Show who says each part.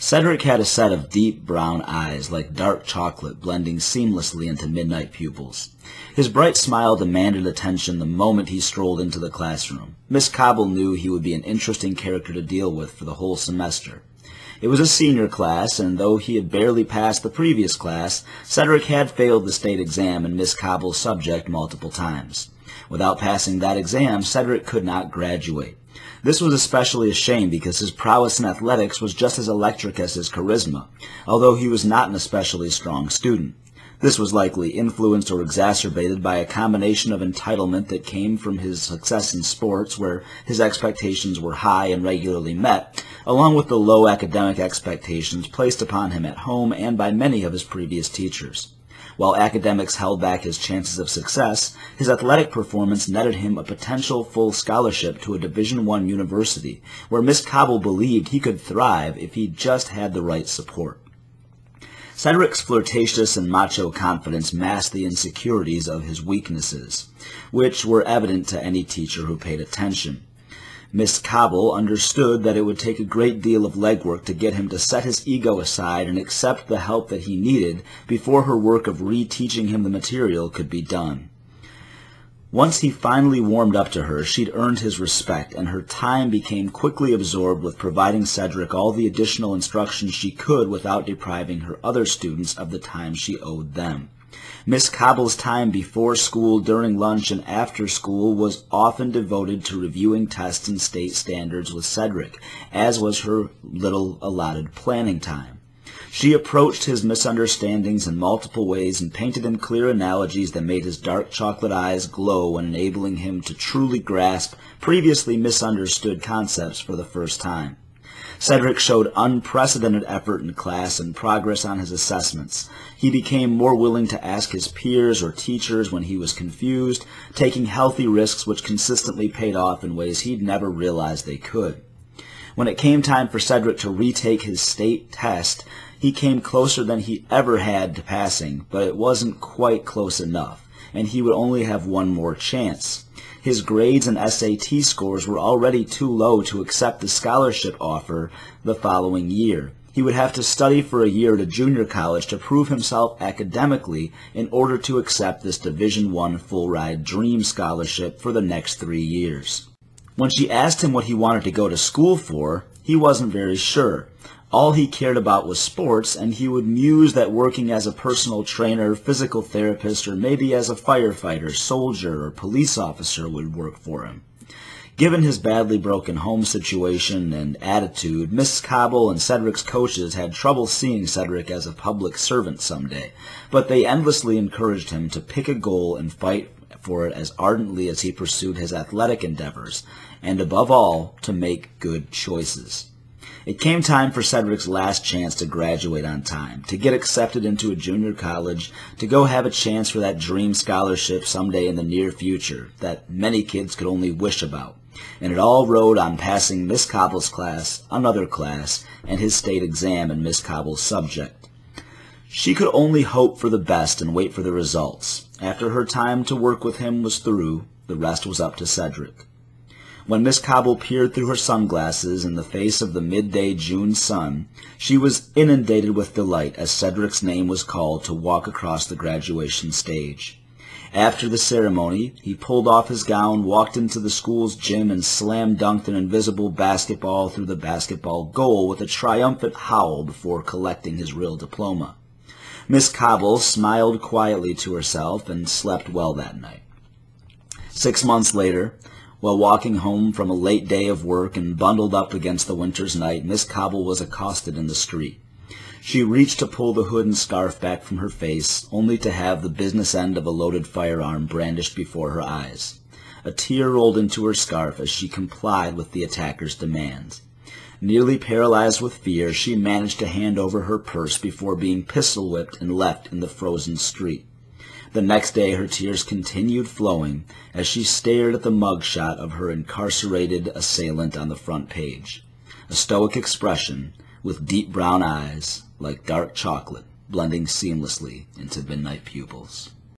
Speaker 1: Cedric had a set of deep brown eyes like dark chocolate blending seamlessly into midnight pupils. His bright smile demanded attention the moment he strolled into the classroom. Miss Cobble knew he would be an interesting character to deal with for the whole semester. It was a senior class, and though he had barely passed the previous class, Cedric had failed the state exam in Miss Cobble's subject multiple times. Without passing that exam, Cedric could not graduate. This was especially a shame because his prowess in athletics was just as electric as his charisma, although he was not an especially strong student. This was likely influenced or exacerbated by a combination of entitlement that came from his success in sports, where his expectations were high and regularly met, along with the low academic expectations placed upon him at home and by many of his previous teachers. While academics held back his chances of success, his athletic performance netted him a potential full scholarship to a Division I university, where Miss Cobble believed he could thrive if he just had the right support. Cedric's flirtatious and macho confidence masked the insecurities of his weaknesses, which were evident to any teacher who paid attention. Miss Cobble understood that it would take a great deal of legwork to get him to set his ego aside and accept the help that he needed before her work of reteaching him the material could be done. Once he finally warmed up to her, she'd earned his respect, and her time became quickly absorbed with providing Cedric all the additional instruction she could without depriving her other students of the time she owed them. Miss Cobble's time before school, during lunch, and after school was often devoted to reviewing tests and state standards with Cedric, as was her little allotted planning time. She approached his misunderstandings in multiple ways and painted him clear analogies that made his dark chocolate eyes glow and enabling him to truly grasp previously misunderstood concepts for the first time. Cedric showed unprecedented effort in class and progress on his assessments. He became more willing to ask his peers or teachers when he was confused, taking healthy risks which consistently paid off in ways he'd never realized they could. When it came time for Cedric to retake his state test, he came closer than he ever had to passing, but it wasn't quite close enough, and he would only have one more chance. His grades and SAT scores were already too low to accept the scholarship offer the following year. He would have to study for a year at a junior college to prove himself academically in order to accept this Division I full-ride dream scholarship for the next 3 years. When she asked him what he wanted to go to school for, he wasn't very sure. All he cared about was sports, and he would muse that working as a personal trainer, physical therapist, or maybe as a firefighter, soldier, or police officer would work for him. Given his badly broken home situation and attitude, Miss Cobble and Cedric's coaches had trouble seeing Cedric as a public servant someday, but they endlessly encouraged him to pick a goal and fight for it as ardently as he pursued his athletic endeavors, and above all, to make good choices. It came time for Cedric's last chance to graduate on time, to get accepted into a junior college, to go have a chance for that dream scholarship someday in the near future that many kids could only wish about. And it all rode on passing Miss Cobble's class, another class, and his state exam in Miss Cobble's subject. She could only hope for the best and wait for the results. After her time to work with him was through, the rest was up to Cedric. When Miss Cobble peered through her sunglasses in the face of the midday June sun, she was inundated with delight as Cedric's name was called to walk across the graduation stage. After the ceremony, he pulled off his gown, walked into the school's gym, and slam-dunked an invisible basketball through the basketball goal with a triumphant howl before collecting his real diploma. Miss Cobble smiled quietly to herself and slept well that night. 6 months later, while walking home from a late day of work and bundled up against the winter's night, Miss Cobble was accosted in the street. She reached to pull the hood and scarf back from her face, only to have the business end of a loaded firearm brandished before her eyes. A tear rolled into her scarf as she complied with the attacker's demands. Nearly paralyzed with fear, she managed to hand over her purse before being pistol-whipped and left in the frozen street. The next day her tears continued flowing as she stared at the mugshot of her incarcerated assailant on the front page. A stoic expression with deep brown eyes like dark chocolate blending seamlessly into midnight pupils.